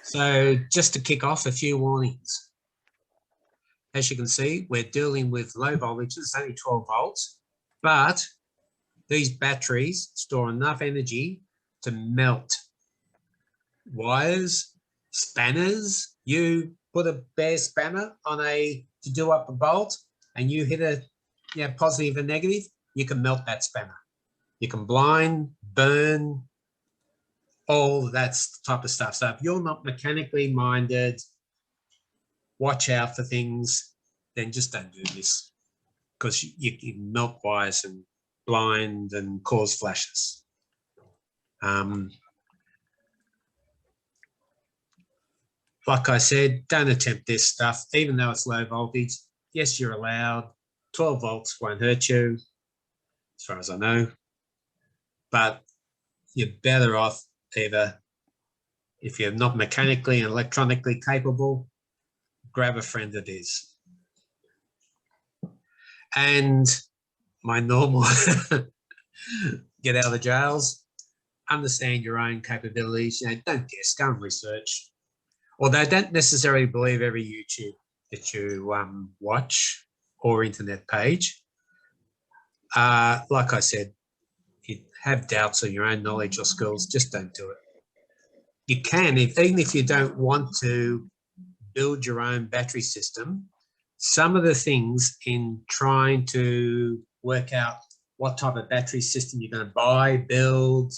So just to kick off, a few warnings. As you can see, we're dealing with low voltages, it's only 12 volts, but these batteries store enough energy to melt wires, spanners. You put a bare spanner on to do up a bolt and you hit a positive and negative, you can melt that spanner. You can blind, burn, all that type of stuff. So if you're not mechanically minded, watch out for things, then just don't do this, because you can melt wires and blind and cause flashes. Like I said, don't attempt this stuff, even though it's low voltage. Yes, you're allowed. 12 volts won't hurt you, as far as I know. But you're better off either, if you're not mechanically and electronically capable, grab a friend that is. And my normal get out of the jails, understand your own capabilities. Don't guess, go and research. Although don't necessarily believe every YouTube that you watch or internet page. Like I said, you have doubts on your own knowledge or skills, just don't do it. You can, even if you don't want to build your own battery system, some of the things in trying to work out what type of battery system you're going to buy, build,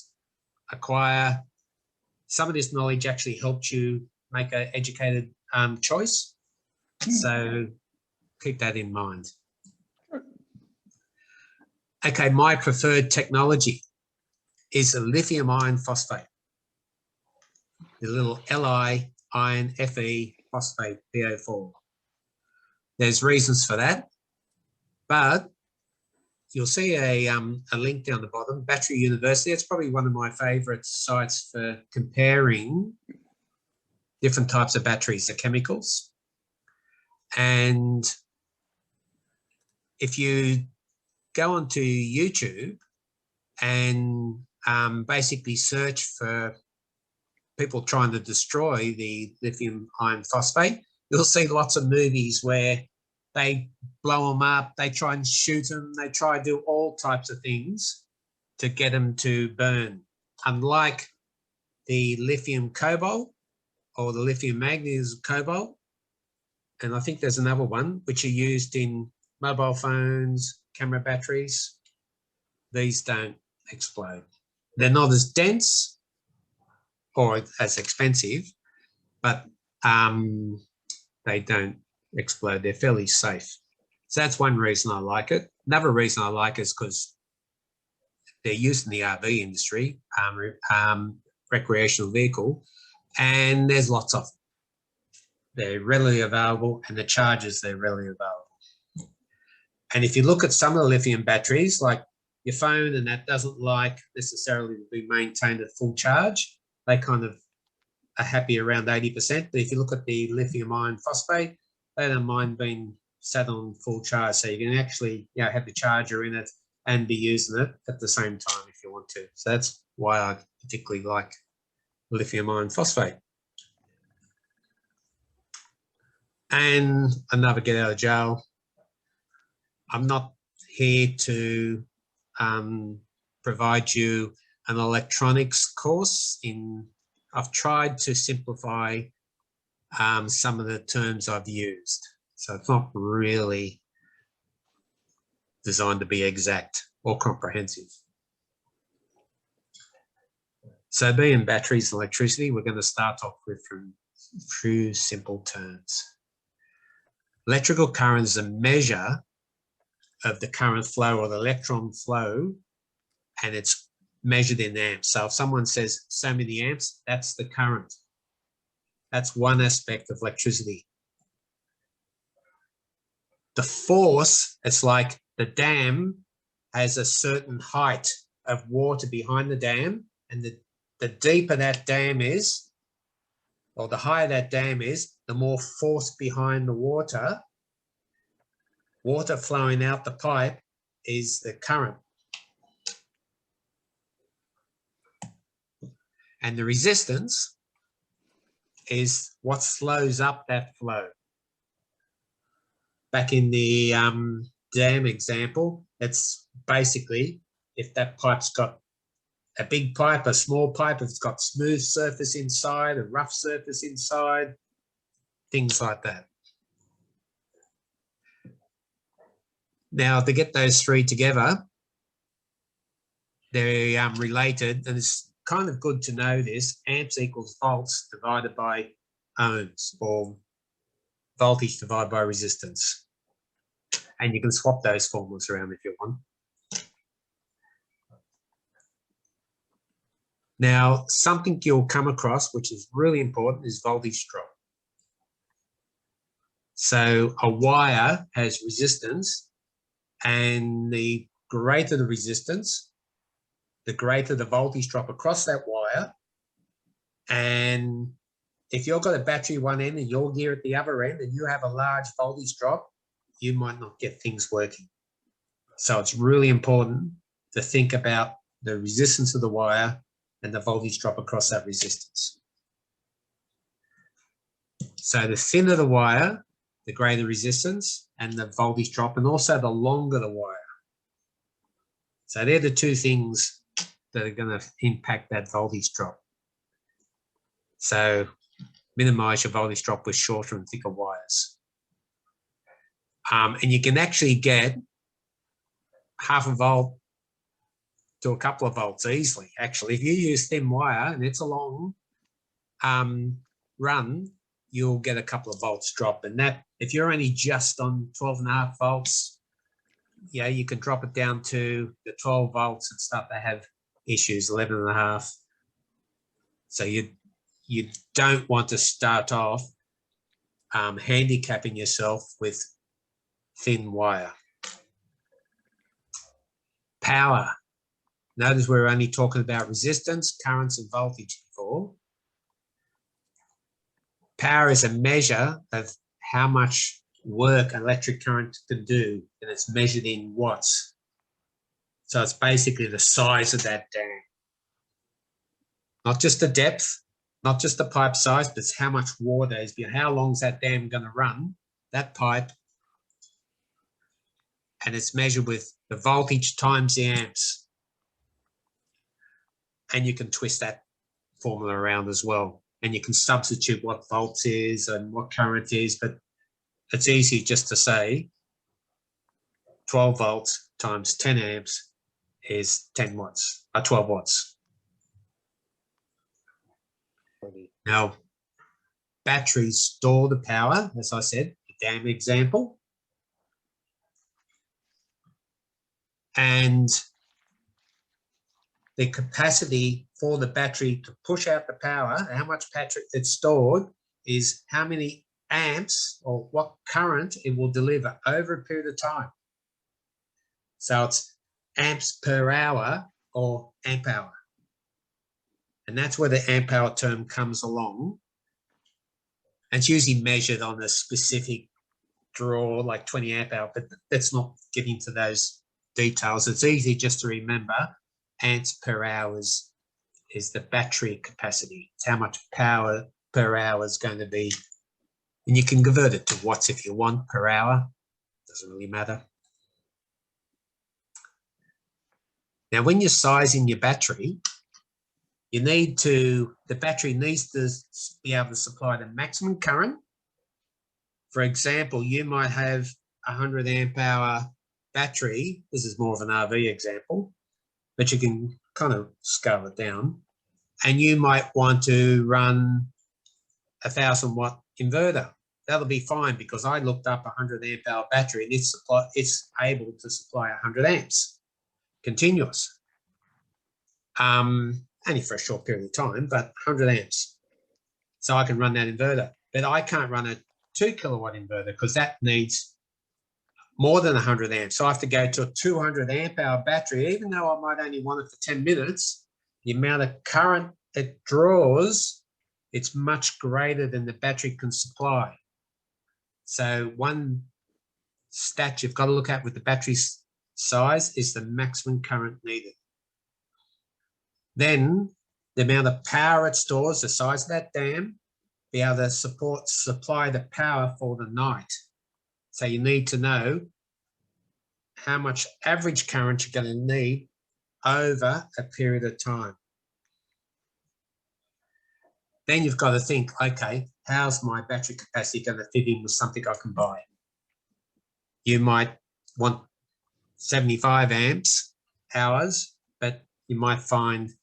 acquire, some of this knowledge actually helps you make an educated choice. So keep that in mind. Okay, my preferred technology is a lithium iron phosphate, the little Li iron Fe phosphate PO4. There's reasons for that, but you'll see a link down the bottom, Battery University. It's probably one of my favourite sites for comparing different types of batteries, the chemicals. And if you go onto YouTube and basically search for people trying to destroy the lithium iron phosphate, you'll see lots of movies where they blow them up, they try and shoot them, they try to do all types of things to get them to burn. Unlike the lithium cobalt or the lithium manganese cobalt, and I think there's another one which are used in mobile phones, camera batteries, these don't explode. They're not as dense or as expensive, but they don't explode. They're fairly safe. So that's one reason I like it. Another reason I like it is because they're used in the RV industry, recreational vehicle, and there's lots of them. They're readily available, and the chargers, they're readily available. And if you look at some of the lithium batteries, like your phone, and that doesn't like necessarily to be maintained at full charge, they kind of are happy around 80%. But if you look at the lithium iron phosphate, they don't mind being sat on full charge. So you can actually have the charger in it and be using it at the same time if you want to. So that's why I particularly like lithium iron phosphate. And another get out of jail. I'm not here to provide you an electronics course. I've tried to simplify some of the terms I've used. So it's not really designed to be exact or comprehensive. So being batteries and electricity, we're going to start off with from few simple terms. Electrical current is a measure of the current flow or the electron flow, and it's measured in amps. So if someone says so many amps, that's the current. That's one aspect of electricity. The force, it's like the dam has a certain height of water behind the dam, and the deeper that dam is, or the higher that dam is, the more force behind the water. Water flowing out the pipe is the current. And the resistance is what slows up that flow. Back in the dam example, it's basically if that pipe's got a big pipe, a small pipe, if it's got smooth surface inside, a rough surface inside, things like that. Now, to get those three together, they're related, and it's kind of good to know this. Amps equals volts divided by ohms, or voltage divided by resistance. And you can swap those formulas around if you want. Now, something you'll come across, which is really important, is voltage drop. So a wire has resistance, and the greater the resistance, the greater the voltage drop across that wire. And if you've got a battery one end and your gear at the other end and you have a large voltage drop, you might not get things working. So it's really important to think about the resistance of the wire and the voltage drop across that resistance. So the thinner the wire, the greater resistance and the voltage drop, and also the longer the wire. So they're the two things that are going to impact that voltage drop. So minimize your voltage drop with shorter and thicker wires. And you can actually get half a volt to a couple of volts easily. Actually, if you use thin wire and it's a long run, you'll get a couple of volts drop. And that, if you're only just on 12.5 volts, yeah, you can drop it down to the 12 volts and start to have issues, 11.5. So you don't want to start off handicapping yourself with thin wire. Power. Notice we're only talking about resistance, currents, and voltage before. Power is a measure of how much work an electric current can do, and it's measured in watts. So it's basically the size of that dam. Not just the depth, not just the pipe size, but it's how much water is behind. How long is that dam going to run, that pipe? And it's measured with the voltage times the amps. And you can twist that formula around as well. And you can substitute what volts is and what current is, but it's easy just to say 12 volts times 10 amps is 10 watts, 12 watts. Now, batteries store the power, as I said, the dam example. And the capacity for the battery to push out the power, how much battery it's stored, is how many amps or what current it will deliver over a period of time. So it's amps per hour or amp hour. And that's where the amp hour term comes along. And it's usually measured on a specific draw, like 20 amp hour, but let's not get into those details. It's easy just to remember amps per hour is the battery capacity. It's how much power per hour is going to be. And you can convert it to watts if you want per hour. Doesn't really matter. Now, when you're sizing your battery, the battery needs to be able to supply the maximum current. For example, you might have a 100 amp hour battery. This is more of an RV example, but you can kind of scale it down. And you might want to run a 1,000 watt inverter. That'll be fine because I looked up a 100 amp hour battery and it's able to supply 100 amps continuous. Only for a short period of time, but 100 amps. So I can run that inverter. But I can't run a 2 kilowatt inverter because that needs more than 100 amps. So I have to go to a 200 amp hour battery, even though I might only want it for 10 minutes. The amount of current it draws, it's much greater than the battery can supply. So one stat you've got to look at with the battery size is the maximum current needed. Then the amount of power it stores, the size of that dam, be able to supply the power for the night. So you need to know how much average current you're going to need over a period of time. Then you've got to think, okay, how's my battery capacity going to fit in with something I can buy? You might want 75 amps hours, but you might find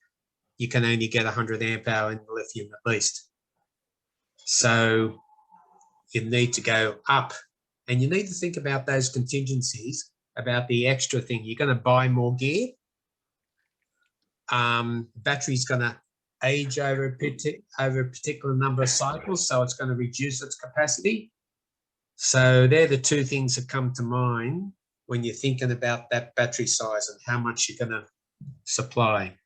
you can only get 100 amp hour in lithium at least. So you need to go up, and you need to think about those contingencies, about the extra thing. You're going to buy more gear. Battery's going to age over a particular number of cycles, so it's going to reduce its capacity. So they're the two things that come to mind when you're thinking about that battery size and how much you're going to supply.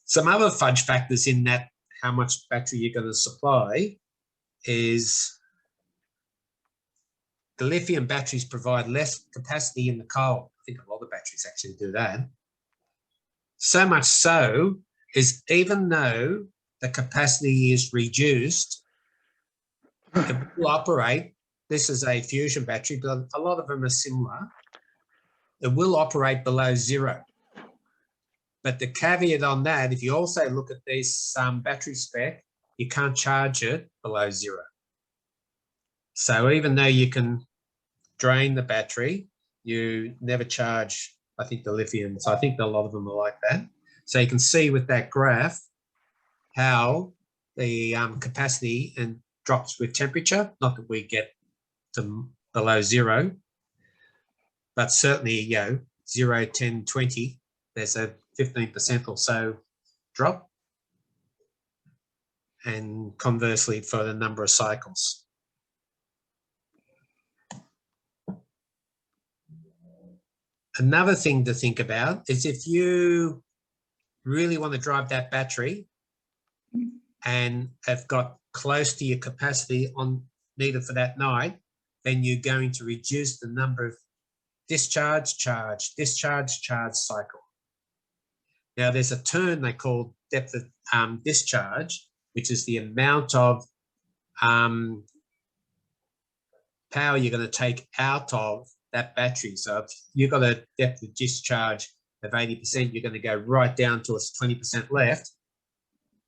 Some other fudge factors in that, how much battery you're going to supply, is the lithium batteries provide less capacity in the cold. I think a lot of batteries actually do that. So much so is even though the capacity is reduced, it will operate. This is a fusion battery, but a lot of them are similar. It will operate below zero. But the caveat on that, if you also look at this battery spec, you can't charge it below zero. So even though you can drain the battery, you never charge, I think, the lithium. So I think a lot of them are like that. So you can see with that graph how the capacity drops with temperature. Not that we get to below zero, but certainly, 0, 10, 20, there's a 15% or so drop. And conversely for the number of cycles. Another thing to think about is if you really want to drive that battery and have got close to your capacity needed for that night, then you're going to reduce the number of discharge, charge cycle. Now there's a term they call depth of discharge, which is the amount of power you're going to take out of that battery. So if you've got a depth of discharge of 80%, you're going to go right down to its 20% left.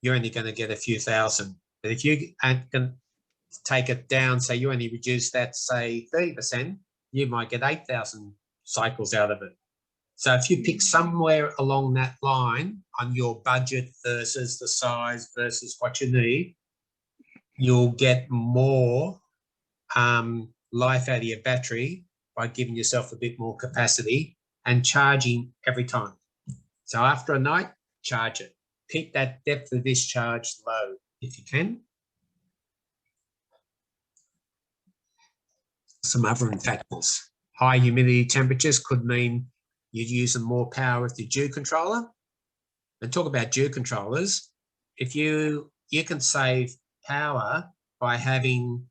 You're only going to get a few thousand. But if you can take it down, say you only reduce that, say 30%, you might get 8,000 cycles out of it. So if you pick somewhere along that line on your budget versus the size versus what you need, you'll get more life out of your battery by giving yourself a bit more capacity and charging every time. So after a night, charge it. Keep that depth of discharge low if you can. Some other factors. High humidity temperatures could mean you're using more power with your dew controller. And talk about dew controllers. If you can save power by having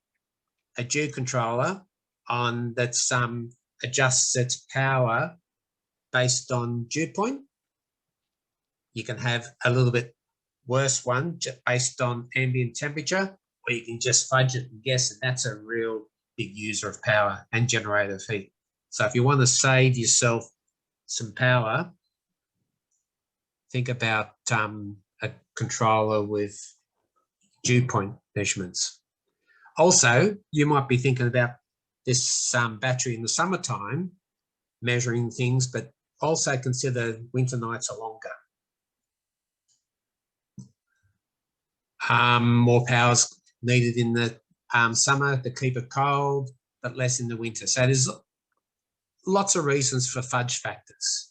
a dew controller on that adjusts its power based on dew point. You can have a little bit worse one based on ambient temperature, or you can just fudge it and guess, and that's a real big user of power and generator of heat. So if you want to save yourself some power, think about a controller with dew point measurements. Also, you might be thinking about this battery in the summertime, measuring things, but also consider winter nights are longer. More power's needed in the summer to keep it cold, but less in the winter. So there's lots of reasons for fudge factors.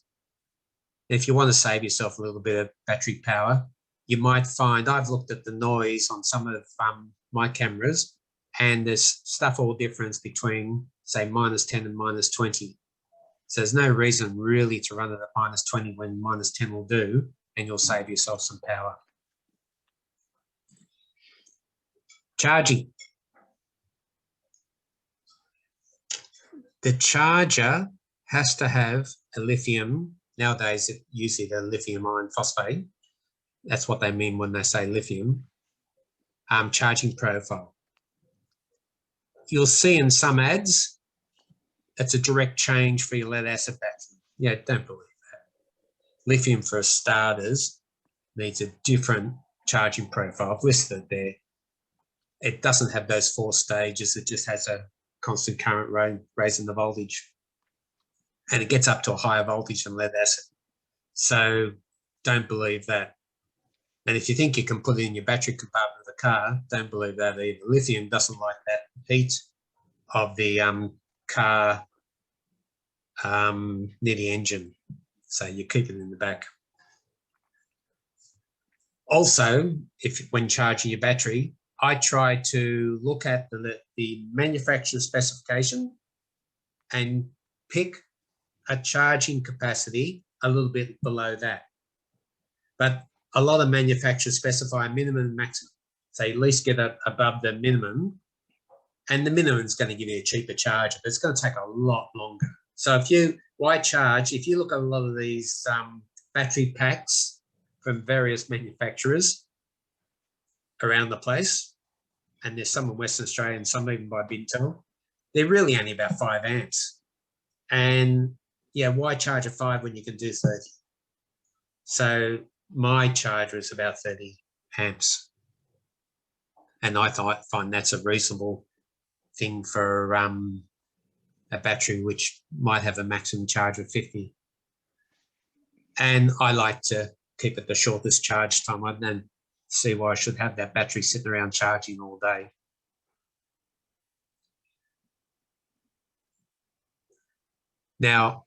If you want to save yourself a little bit of battery power, you might find, I've looked at the noise on some of my cameras, and there's stuff all difference between, say, -10 and -20. So there's no reason really to run it at -20 when -10 will do, and you'll save yourself some power. Charging. The charger has to have a lithium, nowadays usually the lithium iron phosphate, That's what they mean when they say lithium, charging profile. You'll see in some ads, it's a direct change for your lead acid battery. Yeah, don't believe that. Lithium, for starters, needs a different charging profile. I've listed it there. It doesn't have those 4 stages. It just has a constant current raising the voltage. And it gets up to a higher voltage than lead acid. So don't believe that. And if you think you can put it in your battery compartment of the car, don't believe that either. Lithium doesn't like that heat of the car near the engine. So you keep it in the back. Also, when charging your battery, I try to look at the manufacturer specification and pick a charging capacity a little bit below that. But a lot of manufacturers specify a minimum and maximum. So you at least get it above the minimum, and the minimum is going to give you a cheaper charger, but it's going to take a lot longer. So why charge? If you look at a lot of these battery packs from various manufacturers around the place, and there's some in Western Australia and some even by Bintel, they're really only about 5 amps. And yeah, why charge a 5 when you can do 30? So my charger is about 30 amps. And I find that's a reasonable thing for a battery which might have a maximum charge of 50. And I like to keep it the shortest charge time. I don't see why I should have that battery sitting around charging all day. Now,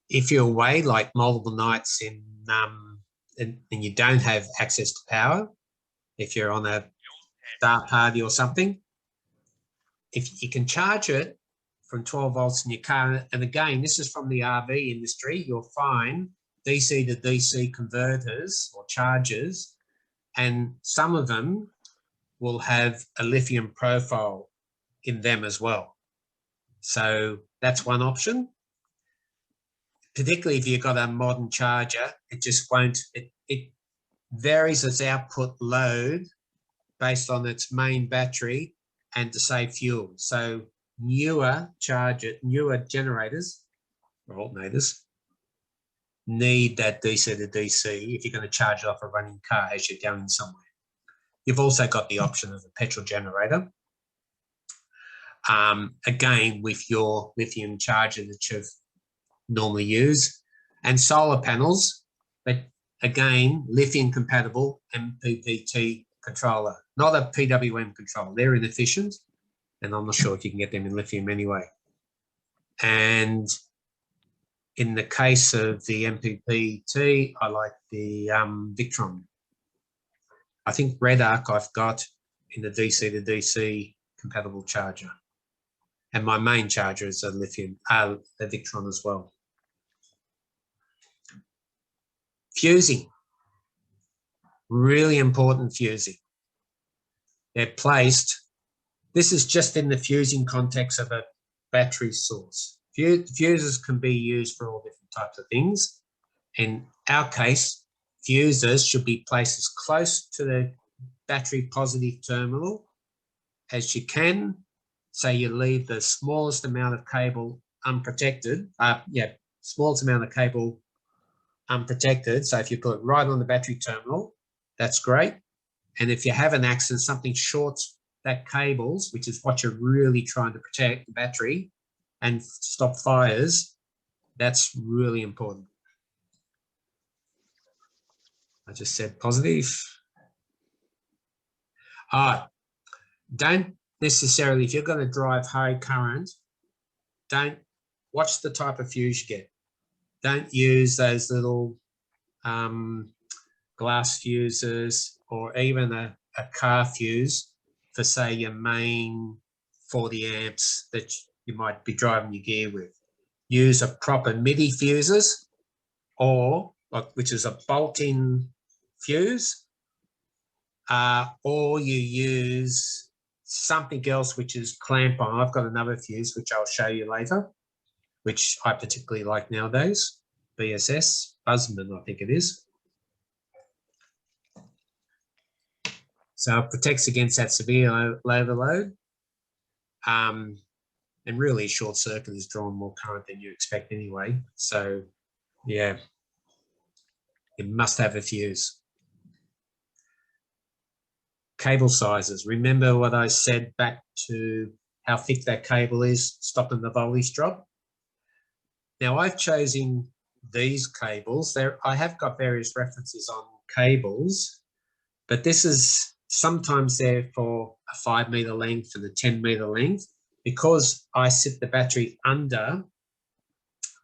if you're away like multiple nights and you don't have access to power, if you're on a dark party or something, if you can charge it from 12 volts in your car, and again, this is from the RV industry, you'll find DC to DC converters or chargers, and some of them will have a lithium profile in them as well. So that's one option. Particularly if you've got a modern charger, it just won't, it varies its output load based on its main battery and to save fuel. So newer generators or alternators need that DC to DC if you're going to charge it off a running car as you're going somewhere. You've also got the option of a petrol generator. Again, with your lithium charger that you've normally use, and solar panels, but again, lithium compatible MPPT controller, not a PWM controller. They're inefficient, and I'm not sure if you can get them in lithium anyway. And in the case of the MPPT, I like the Victron. I think Red Arc I've got in the DC to DC compatible charger. And my main charger is a lithium, the Victron as well. Fusing, really important fusing. They're placed, this is just in the fusing context of a battery source. Fuses can be used for all different types of things. In our case, fuses should be placed as close to the battery positive terminal as you can. So you leave the smallest amount of cable unprotected. Smallest amount of cable unprotected. So if you put it right on the battery terminal, that's great. And if you have an accident, something shorts that cables, which is what you're really trying to protect, the battery, and stop fires, that's really important. I just said positive. Don't necessarily, if you're going to drive high current, don't watch the type of fuse you get. Don't use those little glass fuses or even a car fuse for, say, your main 40 amps that you might be driving your gear with. Use a proper MIDI fuses, or which is a bolt-in fuse, or you use something else which is clamp on. I've got another fuse which I'll show you later, which I particularly like nowadays. BSS, Buzzman, I think it is. So it protects against that severe overload. And really, short circuit is drawing more current than you expect anyway. So, yeah, you must have a fuse. Cable sizes. Remember what I said back to how thick that cable is, stopping the voltage drop? Now, I've chosen these cables. I have got various references on cables, but this is sometimes there for a 5 meter length and a 10 meter length. Because I sit the battery under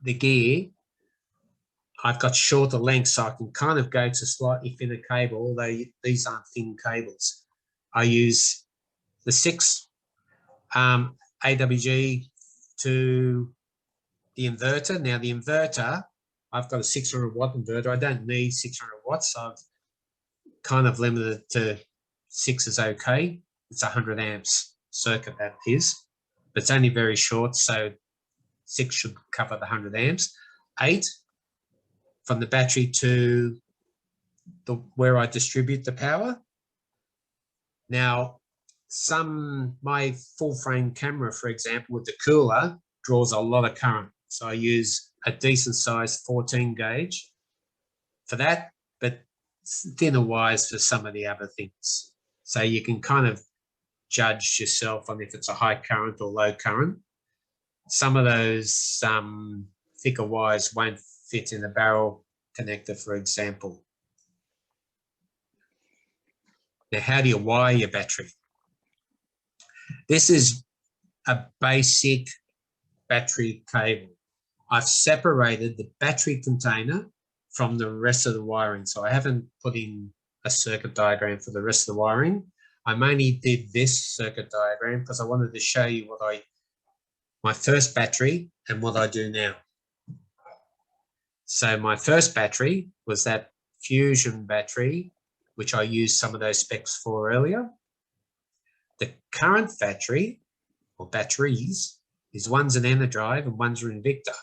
the gear, I've got shorter lengths, so I can kind of go to slightly thinner cable, although these aren't thin cables. I use the 6 AWG to the inverter. Now, the inverter, I've got a 600 watt inverter. I don't need 600 watts. So I've kind of limited to 6 is okay. It's 100 amps circuit, that is. But it's only very short, so 6 should cover the 100 amps. 8 from the battery to where I distribute the power. Now, my full frame camera, for example, with the cooler, draws a lot of current. So I use a decent sized 14 gauge for that, but thinner wires for some of the other things. So you can kind of judge yourself on if it's a high current or low current. Some of those thicker wires won't fit in a barrel connector, for example. Now, how do you wire your battery? This is a basic battery cable. I've separated the battery container from the rest of the wiring. So I haven't put in a circuit diagram for the rest of the wiring. I mainly did this circuit diagram because I wanted to show you my first battery and what I do now. So my first battery was that Fusion battery, which I used some of those specs for earlier. The current battery, or batteries, is one's an Enerdrive and one's an Invicta.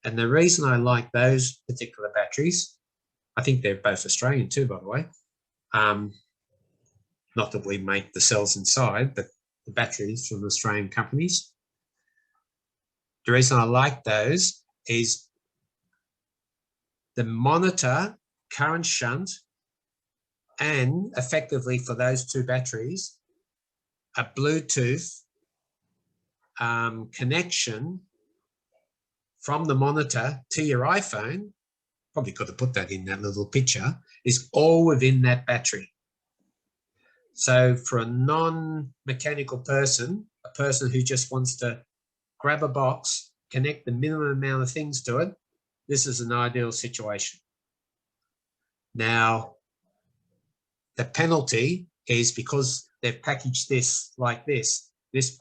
And the reason I like those particular batteries, I think they're both Australian too, by the way. Not that we make the cells inside, but the batteries from Australian companies. The reason I like those is the monitor, current shunt, and effectively for those two batteries, a Bluetooth connection from the monitor to your iPhone, probably could have put that in that little picture, is all within that battery. So for a non-mechanical person, a person who just wants to grab a box, connect the minimum amount of things to it, this is an ideal situation. Now, the penalty is because they've packaged this like this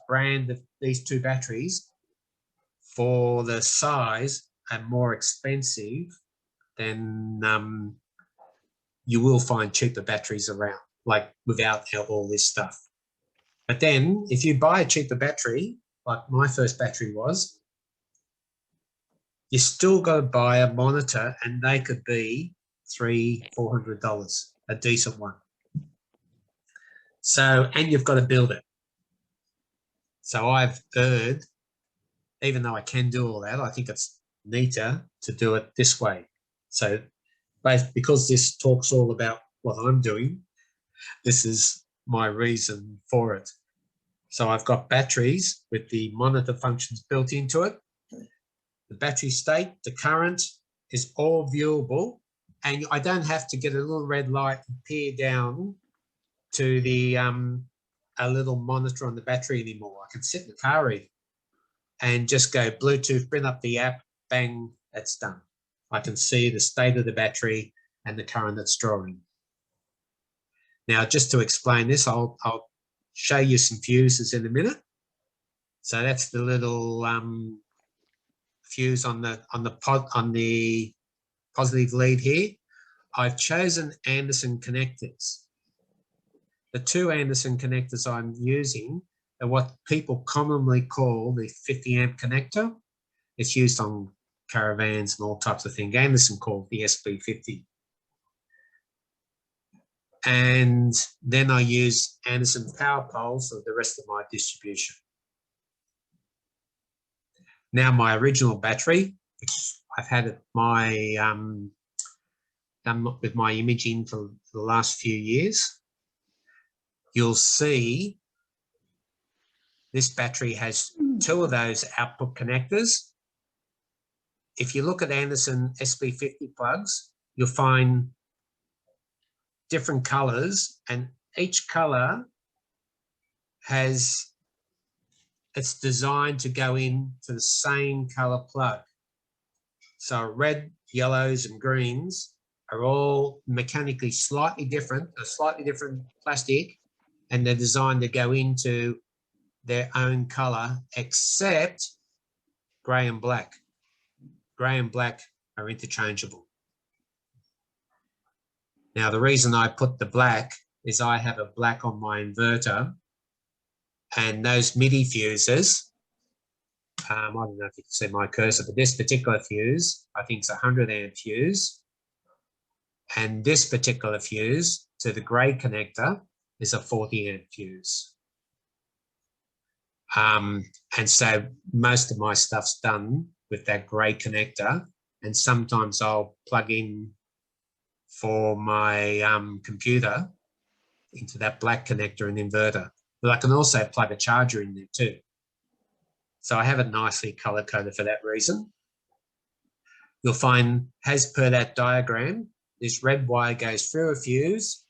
brand of these two batteries for the size are more expensive than you will find cheaper batteries around, like without all this stuff. But then if you buy a cheaper battery, like my first battery was, you still got to buy a monitor and they could be $300-400, a decent one. So, and you've got to build it. So I've heard, even though I can do all that, I think it's neater to do it this way. So because this talks all about what I'm doing, this is my reason for it. So I've got batteries with the monitor functions built into it. The battery state, the current is all viewable, and I don't have to get a little red light and peer down to the a little monitor on the battery anymore. I can sit in the car even and just go Bluetooth, bring up the app, bang, that's done. I can see the state of the battery and the current that's drawing. Now, just to explain this, I'll show you some fuses in a minute. So that's the little fuse on the positive lead here. I've chosen Anderson connectors. The two Anderson connectors I'm using are what people commonly call the 50 amp connector. It's used on caravans and all types of things. Anderson called the SB50. And then I use Anderson power poles for the rest of my distribution. Now my original battery, which I've had at my done with my imaging for the last few years, you'll see this battery has two of those output connectors. If you look at Anderson SB50 plugs, you'll find different colors, and each color it's designed to go into the same color plug. So red, yellows, and greens are all mechanically slightly different, a slightly different plastic, and they're designed to go into their own color, except gray and black. Gray and black are interchangeable. Now, the reason I put the black is I have a black on my inverter, and those MIDI fuses, I don't know if you can see my cursor, but this particular fuse, I think it's a 100 amp fuse. And this particular fuse to the grey connector is a 40 amp fuse. And so most of my stuff's done with that grey connector, and sometimes I'll plug in for my computer into that black connector and inverter. But I can also plug a charger in there too. So I have it nicely color coded for that reason. You'll find, as per that diagram, this red wire goes through a fuse,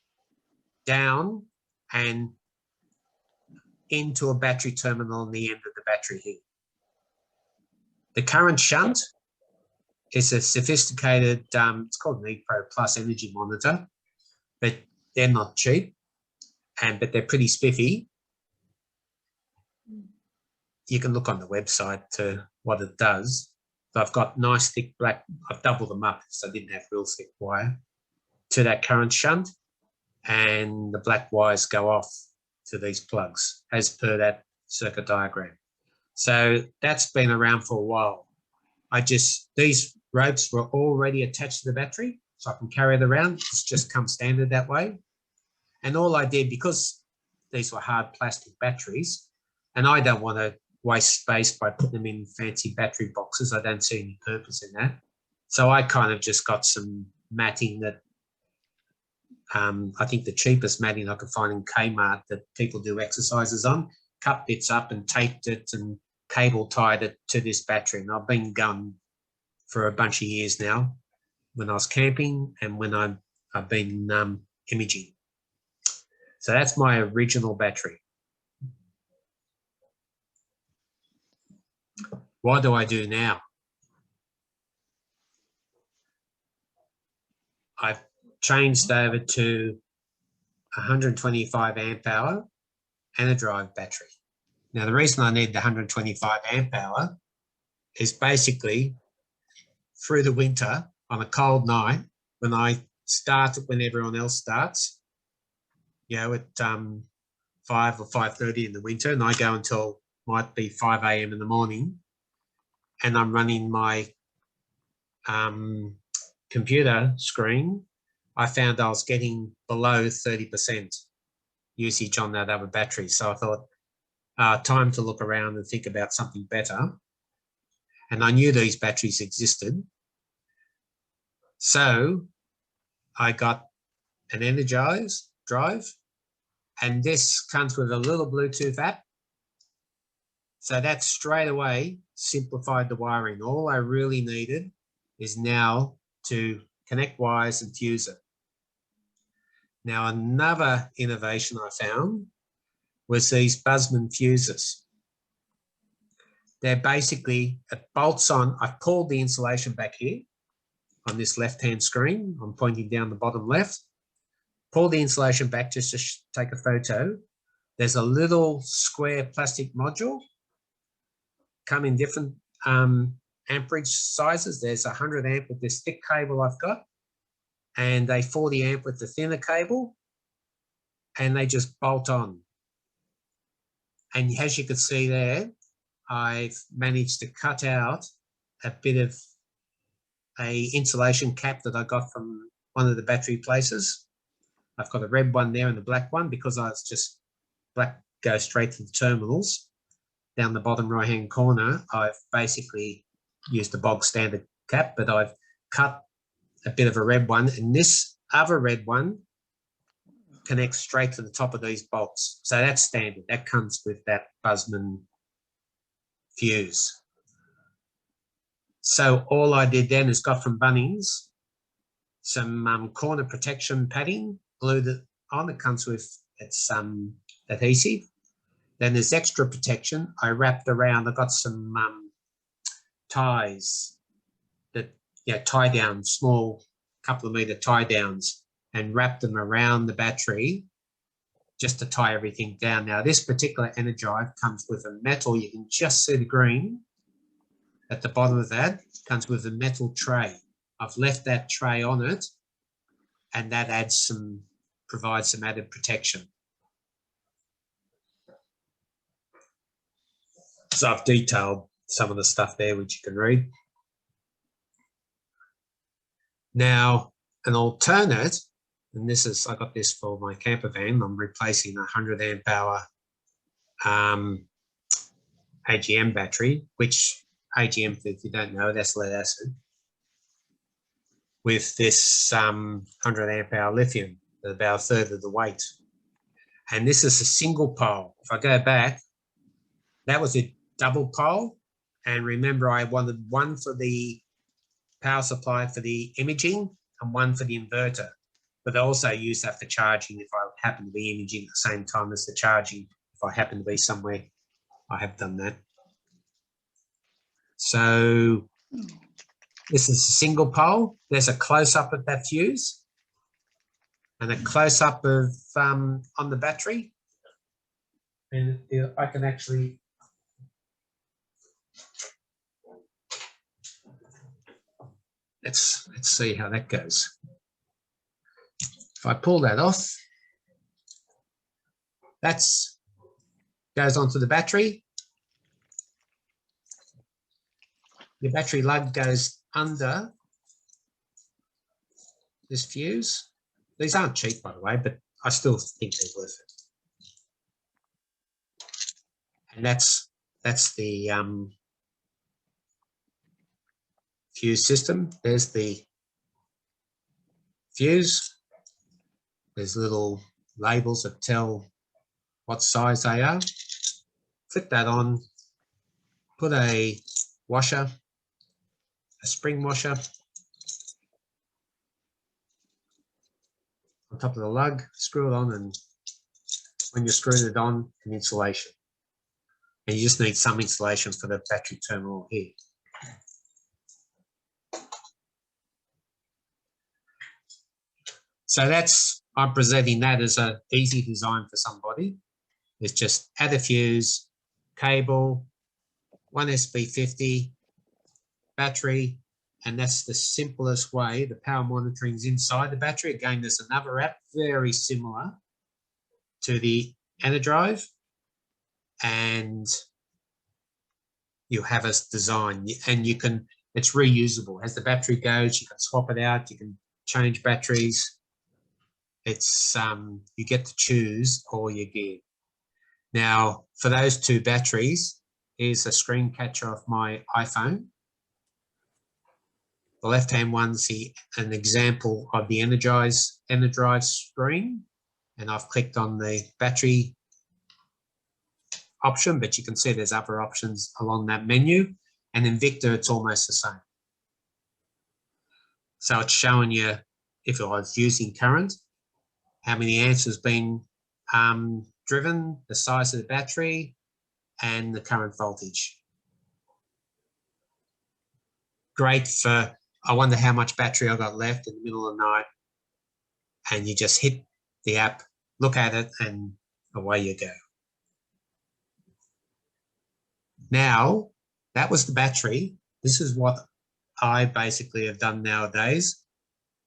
down and into a battery terminal on the end of the battery here. The current shunt is a sophisticated, it's called an ePro Plus energy monitor, but they're not cheap, but they're pretty spiffy. You can look on the website to what it does. So I've got nice thick black, I've doubled them up so I didn't have real thick wire to that current shunt, and the black wires go off to these plugs as per that circuit diagram. So that's been around for a while. These ropes were already attached to the battery, so I can carry it around. It's just come standard that way. And all I did, because these were hard plastic batteries, and I don't want to waste space by putting them in fancy battery boxes. I don't see any purpose in that. So I kind of just got some matting that I think the cheapest matting I could find in Kmart that people do exercises on, cut bits up and taped it and cable tied it to this battery. And I've been going for a bunch of years now, when I was camping and when I've been imaging. So that's my original battery. What do I do now? I've changed over to 125 amp hour and a drive battery. Now, the reason I need the 125 amp hour is basically through the winter on a cold night when I start when everyone else starts, you know, at 5 or 5:30 in the winter, and I go until might be 5 a.m. in the morning, and I'm running my computer screen, I found I was getting below 30% usage on that other battery. So I thought, time to look around and think about something better. And I knew these batteries existed. So I got an Energize drive, and this comes with a little Bluetooth app. So that straight away simplified the wiring. All I really needed is now to connect wires and fuse it. Now, another innovation I found was these Buzzman fuses. They're basically, it bolts on. I've pulled the insulation back here on this left-hand screen. I'm pointing down the bottom left. Pull the insulation back just to take a photo. There's a little square plastic module, come in different amperage sizes. There's 100 amp with this thick cable I've got, and a 40 amp with the thinner cable, and they just bolt on. And as you can see there, I've managed to cut out a bit of a insulation cap that I got from one of the battery places. I've got a red one there and a black one because I was just black goes straight to the terminals. Down the bottom right-hand corner, I've basically used the bog standard cap, but I've cut a bit of a red one, and this other red one connects straight to the top of these bolts. So that's standard. That comes with that Buzzman fuse. So all I did then is got from Bunnings some corner protection padding, glued it on. It comes with its adhesive. Then there's extra protection. I wrapped around. I got some ties that tie down, small couple of meter tie downs, and wrapped them around the battery just to tie everything down. Now this particular Energive comes with a metal. You can just see the green at the bottom of that. Comes with a metal tray. I've left that tray on it, and that provides some added protection. So I've detailed some of the stuff there, which you can read. Now, an alternate, and this is, I got this for my camper van. I'm replacing a 100 amp hour AGM battery, which AGM, if you don't know, that's lead acid, with this 100 amp hour lithium, about a third of the weight. And this is a single pole. If I go back, that was a double pole. And remember, I wanted one for the power supply for the imaging and one for the inverter. But I also use that for charging if I happen to be imaging at the same time as the charging. If I happen to be somewhere, I have done that. So this is a single pole. There's a close-up of that fuse and a close-up of on the battery. And I can actually let's see how that goes. If I pull that off, that's goes onto the battery. Your battery lug goes under this fuse. These aren't cheap, by the way, but I still think they're worth it. And that's the fuse system. There's the fuse. There's little labels that tell what size they are. Flip that on, put a washer, a spring washer on top of the lug, screw it on, and when you're screwing it on, an insulation. And you just need some insulation for the battery terminal here. So I'm presenting that as an easy design for somebody. It's just add a fuse, cable, one SB50, battery, and that's the simplest way. The power monitoring is inside the battery. Again, there's another app very similar to the Energive, and you have a design, and it's reusable. As the battery goes, you can swap it out, you can change batteries. It's you get to choose all your gear. Now, for those two batteries, here's a screen catcher of my iPhone. The left-hand one's an example of the Energive screen, and I've clicked on the battery option, but you can see there's other options along that menu. And in Victor, it's almost the same. So it's showing you, if I was using current, how many amps has been driven, the size of the battery, and the current voltage. Great for, I wonder how much battery I got left in the middle of the night, and you just hit the app, look at it, and away you go. Now, that was the battery. This is what I basically have done nowadays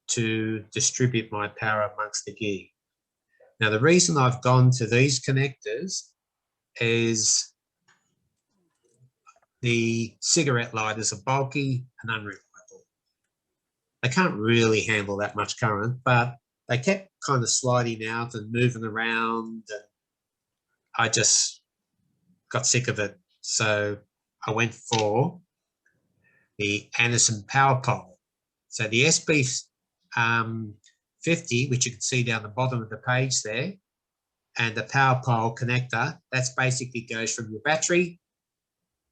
to distribute my power amongst the gear. Now, the reason I've gone to these connectors is the cigarette lighters are bulky and unreliable. They can't really handle that much current, but they kept kind of sliding out and moving around, and I just got sick of it. So I went for the Anderson power pole. So the SB 50, which you can see down the bottom of the page there, and the power pole connector, that's basically goes from your battery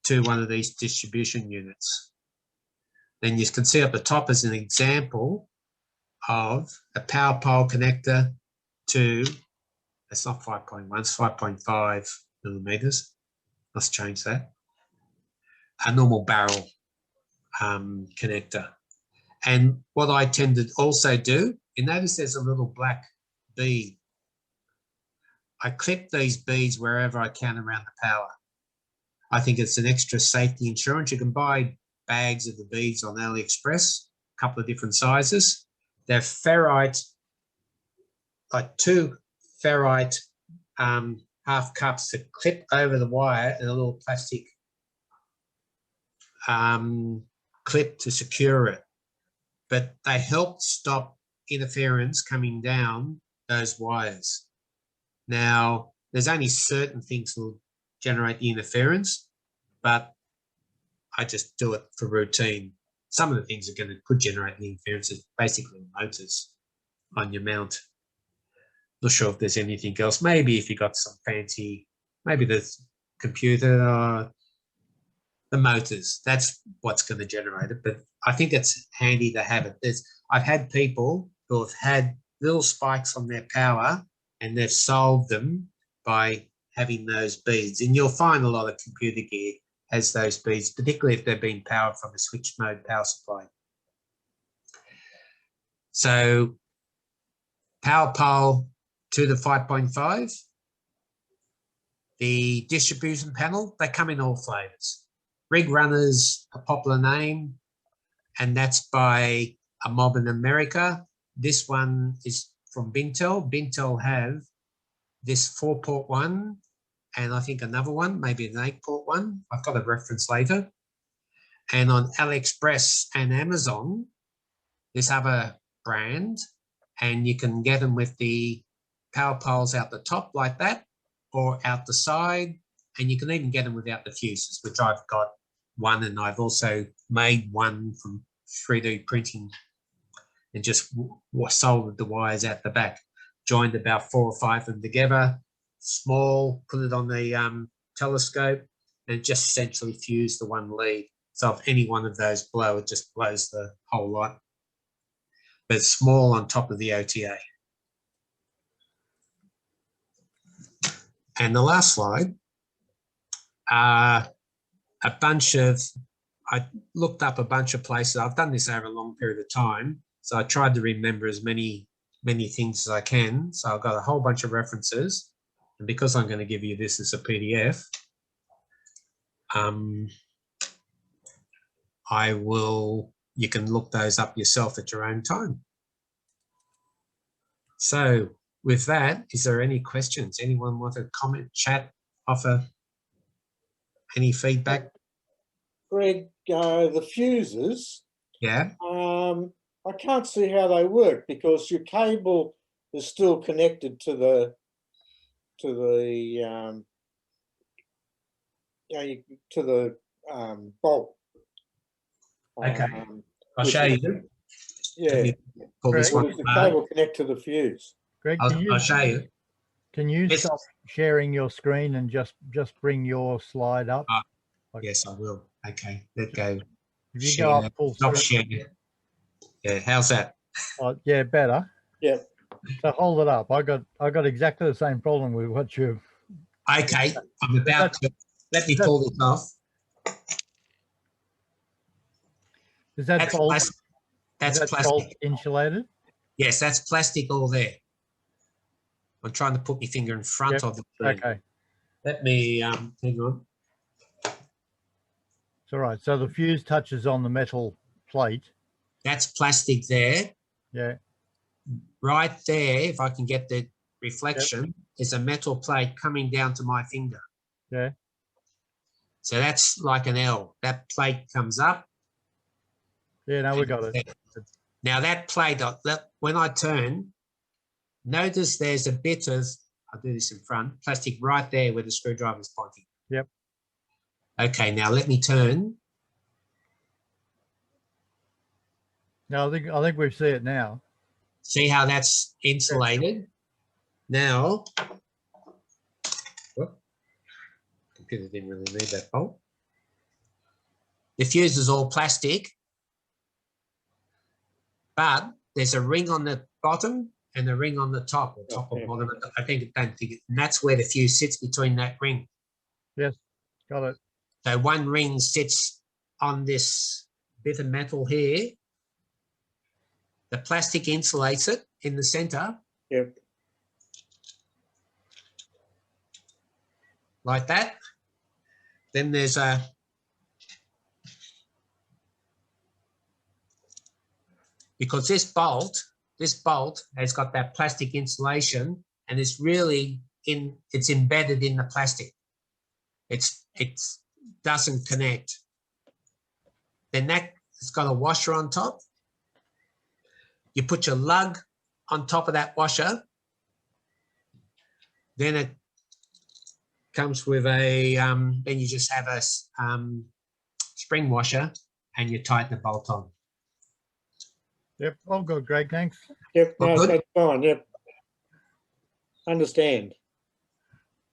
to one of these distribution units. Then you can see up the top as an example of a power pole connector to, it's not 5.1, it's 5.5 millimeters. Let's change that. A normal barrel connector. And what I tend to also do, you notice there's a little black bead. I clip these beads wherever I can around the power. I think it's an extra safety insurance. You can buy bags of the beads on AliExpress, a couple of different sizes. They're ferrite, like 2 ferrite half cups that clip over the wire and a little plastic clip to secure it. But they help stop interference coming down those wires. Now, there's only certain things that will generate the interference, but I just do it for routine. Some of the things could generate the interference is basically motors on your mount. Not sure if there's anything else. Maybe if you got some fancy, maybe the computer or the motors, that's what's going to generate it. But I think it's handy to have it. I've had people who have had little spikes on their power and they've solved them by having those beads. And you'll find a lot of computer gear has those beads, particularly if they're being powered from a switch mode power supply. So power pole to the 5.5. The distribution panel, they come in all flavors. Rig Runner's a popular name, and that's by a mob in America. This one is from Bintel. Bintel have this 4-port one, and I think another one, maybe an 8-port one. I've got a reference later. And on AliExpress and Amazon, this other brand, and you can get them with the power poles out the top like that, or out the side, and you can even get them without the fuses, which I've got one, and I've also made one from 3D printing and just soldered the wires out the back, joined about 4 or 5 of them together, small, put it on the telescope, and just essentially fuse the one lead. So if any one of those blow, it just blows the whole lot. But it's small on top of the OTA. And the last slide, I looked up a bunch of places. I've done this over a long period of time, so I tried to remember as many things as I can. So I've got a whole bunch of references, and because I'm going to give you this as a PDF, you can look those up yourself at your own time. So with that, is there any questions? Anyone want to comment, chat, offer any feedback? Greg, the fuses. Yeah. I can't see how they work because your cable is still connected to the bolt. Okay. I'll show you. Yeah. Pull this Or one does the cable connect to the fuse? Greg, I'll show you. Can you stop sharing your screen and just bring your slide up? Yes, I will. Okay, let go. If you go up full Stop screen. sharing. Yeah, how's that? Yeah, better. Yeah. So hold it up. I got exactly the same problem with what you. Okay, I'm about to. Let me pull this off. Is that bolt? That's plastic. Bolt insulated? Yes, that's plastic all there. I'm trying to put my finger in front of the screen. Okay. Let me hang on. It's all right. So the fuse touches on the metal plate. That's plastic there. Yeah. Right there, if I can get the reflection, is a metal plate coming down to my finger. Yeah. So that's like an L. That plate comes up. Yeah, no, we got it. Now that plate, when I turn, notice there's a bit of, I'll do this in front, plastic right there where the screwdriver is pointing. Yep. Okay, now let me turn. No, I think we see it now. See how that's insulated? Now, whoop, computer didn't really need that bolt. The fuse is all plastic, but there's a ring on the bottom and a ring on the top, or top or bottom. I don't think it, and that's where the fuse sits between that ring. Yes, got it. So one ring sits on this bit of metal here. The plastic insulates it in the center. Yep. Like that. Then there's a because this bolt has got that plastic insulation, and it's really it's embedded in the plastic. It doesn't connect. Then that it's got a washer on top. You put your lug on top of that washer. Then it comes with a then you just have a spring washer and you tighten the bolt on. Yep, all good, Greg, thanks. Yep, All no, good? that's fine. Yep. Understand.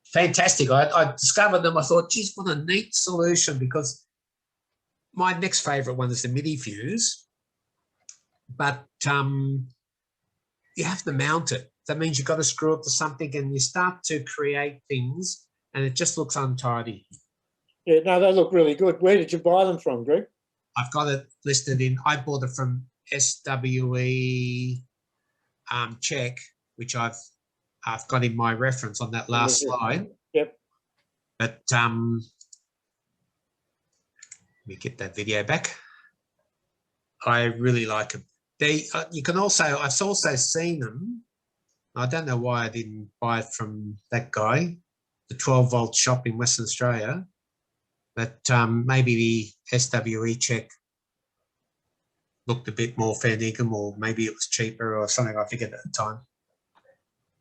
Fantastic. I discovered them. I thought, geez, what a neat solution, because my next favourite one is the MIDI fuse, but you have to mount it. That means you've got to screw it to something, and you start to create things and it just looks untidy. Yeah, no, they look really good. Where did you buy them from, Greg? I've got it listed in, I bought it from SWE Czech, which I've got in my reference on that last slide. Yep. But let me get that video back. I really like them. They you can also, I've also seen them. I don't know why I didn't buy it from that guy, the 12-volt shop in Western Australia, but maybe the SWE Czech looked a bit more fair dinkum, or maybe it was cheaper or something, I forget at the time.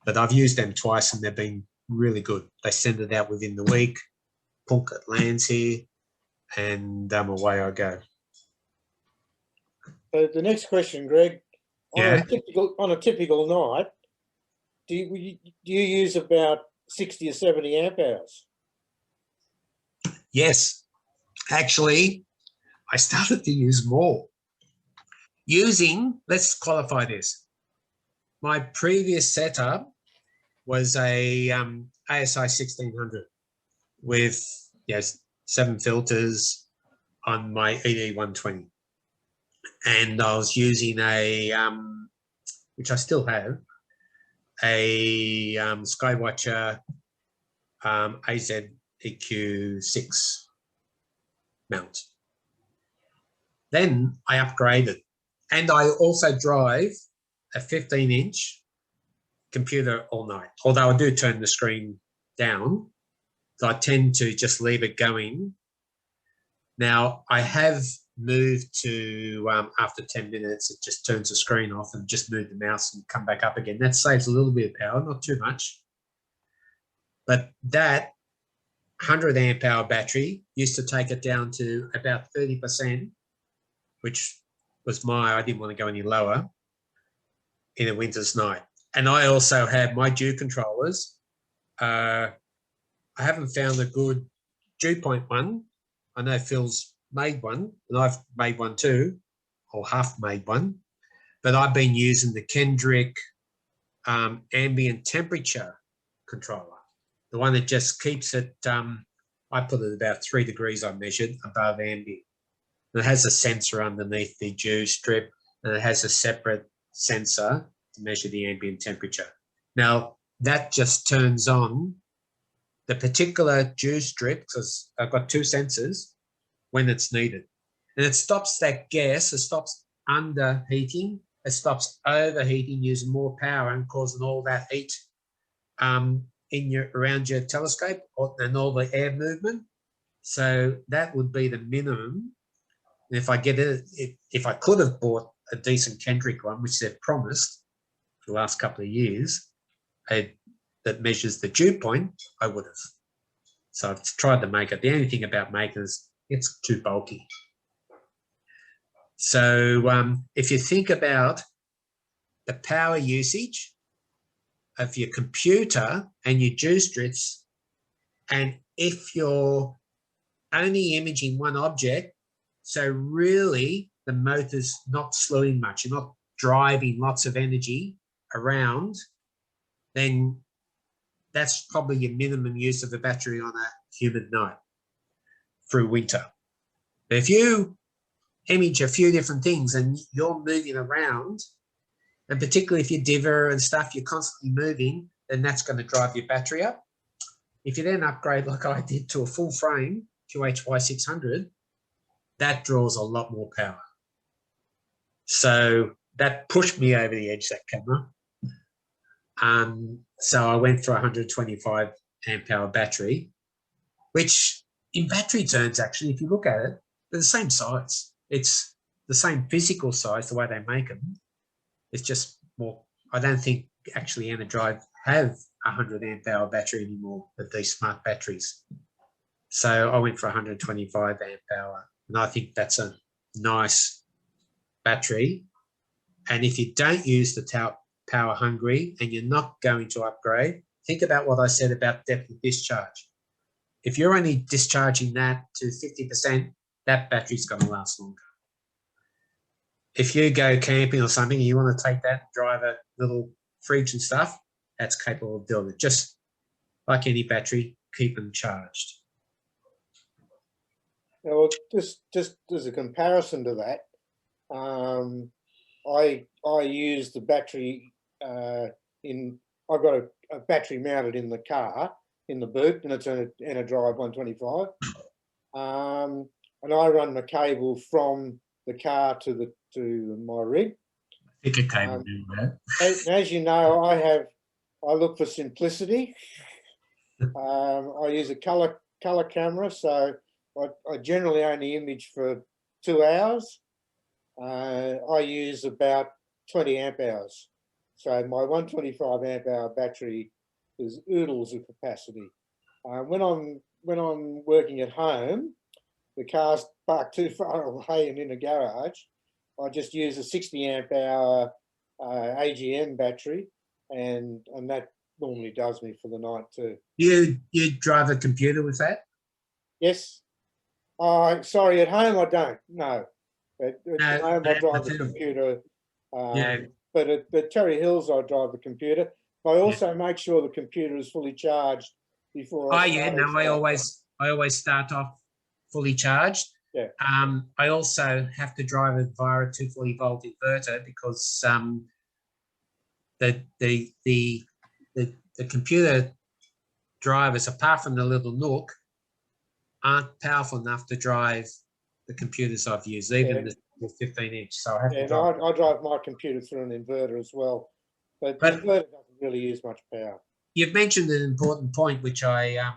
But I've used them twice and they've been really good. They send it out within the week, punk, it lands here, and away I go. So the next question, Greg, Yeah. on a typical night, do you use about 60 or 70 amp hours? Yes, actually, I started to use more. Let's qualify this. My previous setup was a ASI 1600 with 7 filters on my ED120. And I was using a, which I still have, a Skywatcher AZ-EQ6 mount. Then I upgraded, and I also drive a 15-inch computer all night, although I do turn the screen down. So I tend to just leave it going. Now, I have moved to, after 10 minutes, it just turns the screen off, and just move the mouse and come back up again. That saves a little bit of power, not too much. But that 100 amp hour battery used to take it down to about 30%, which was I didn't want to go any lower in a winter's night. And I also have my dew controllers. I haven't found a good dew point one. I know Phil's made one, and I've made one too, or half made one. But I've been using the Kendrick ambient temperature controller, the one that just keeps it, I put it about 3 degrees I measured above ambient. And it has a sensor underneath the dew strip, and it has a separate sensor to measure the ambient temperature. Now, that just turns on the particular dew strip, because I've got 2 sensors, when it's needed. And it stops that gas, it stops underheating, it stops overheating, using more power and causing all that heat around your telescope and all the air movement. So that would be the minimum. And if I could have bought a decent Kendrick one, which they've promised, the last couple of years that measures the dew point, I would have. So I've tried to make it. The only thing about making is it's too bulky. So if you think about the power usage of your computer and your dew strips, and if you're only imaging one object, so really the motor's not slowing much, you're not driving lots of energy around, then that's probably your minimum use of the battery on a humid night through winter. But if you image a few different things and you're moving around, and particularly if you're diver and stuff, you're constantly moving, then that's going to drive your battery up. If you then upgrade, like I did, to a full frame QHY600, that draws a lot more power. So that pushed me over the edge, that camera. So I went for a 125 amp hour battery, which in battery terms, actually, if you look at it, they're the same size. It's the same physical size, the way they make them. It's just more, I don't think actually Enerdrive have a 100 amp hour battery anymore with these smart batteries. So I went for 125 amp hour, and I think that's a nice battery. And if you don't use the power hungry and you're not going to upgrade, think about what I said about depth of discharge. If you're only discharging that to 50%, that battery's going to last longer. If you go camping or something and you want to take that and drive a little fridge and stuff, that's capable of doing it. Just like any battery, keep them charged. Well, just as a comparison to that, I use the battery I've got a battery mounted in the car, in the boot, and it's an Enerdrive 125. And I run the cable from the car to my rig. I think a cable do that. As you know, I look for simplicity. I use a color camera, so I generally only image for 2 hours. I use about 20 amp hours. So my 125 amp hour battery is oodles of capacity. When I'm working at home, the car's parked too far away and in a garage, I just use a 60 amp hour AGM battery, and that normally does me for the night too. You drive a computer with that? Yes. Sorry, at home I don't. No. At home I drive the computer. But at Terry Hills I drive the computer. I also make sure the computer is fully charged before I start. I always start off fully charged. Yeah. I also have to drive it via a 240 volt inverter because the computer drivers, apart from the little Nook, aren't powerful enough to drive the computers I've used, even the 15 inch. So I have to drive. I drive my computer through an inverter as well, but the inverter doesn't really use much power. You've mentioned an important point, which I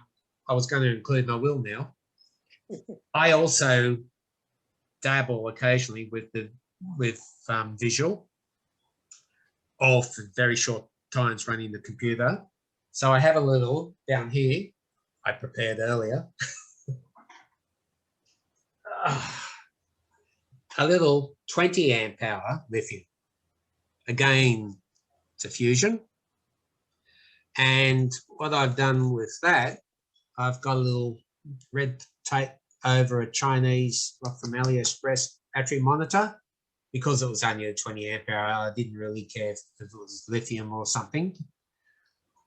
was going to include, and I will now. I also dabble occasionally with visual, or for very short times running the computer. So I have a little down here I prepared earlier. A little 20 amp hour lithium. Again, it's a fusion. And what I've done with that, I've got a little red tape over a Chinese, from AliExpress, battery monitor. Because it was only a 20 amp hour, I didn't really care if it was lithium or something.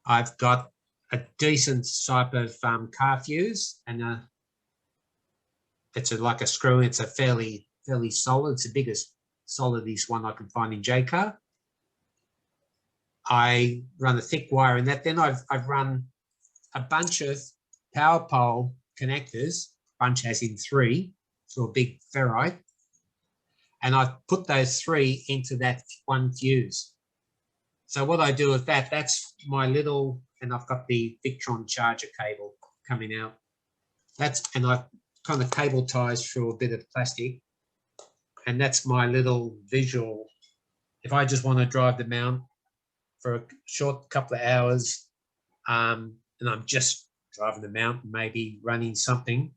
I've got a decent type of car fuse, and it's like a screw. It's a fairly solid. It's the biggest solidest one I can find in J-car. I run a thick wire in that. Then I've run a bunch of power pole connectors, bunch as in 3, so a big ferrite. And I've put those 3 into that one fuse. So what I do with that, that's my little, and I've got the Victron charger cable coming out. And I've kind of cable ties through a bit of plastic. And that's my little visual. If I just want to drive the mount, for a short couple of hours, and I'm just driving the mountain, maybe running something,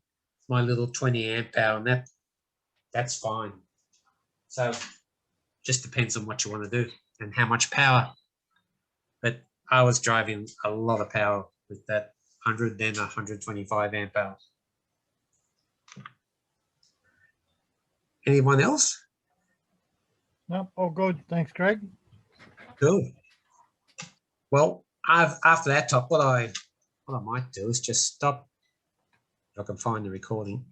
my little 20 amp hour, and that's fine. So just depends on what you want to do and how much power. But I was driving a lot of power with that 100, then 125 amp hours. Anyone else? No, all good. Thanks, Greg. Cool. Well, after that talk, what I might do is just stop if I can find the recording.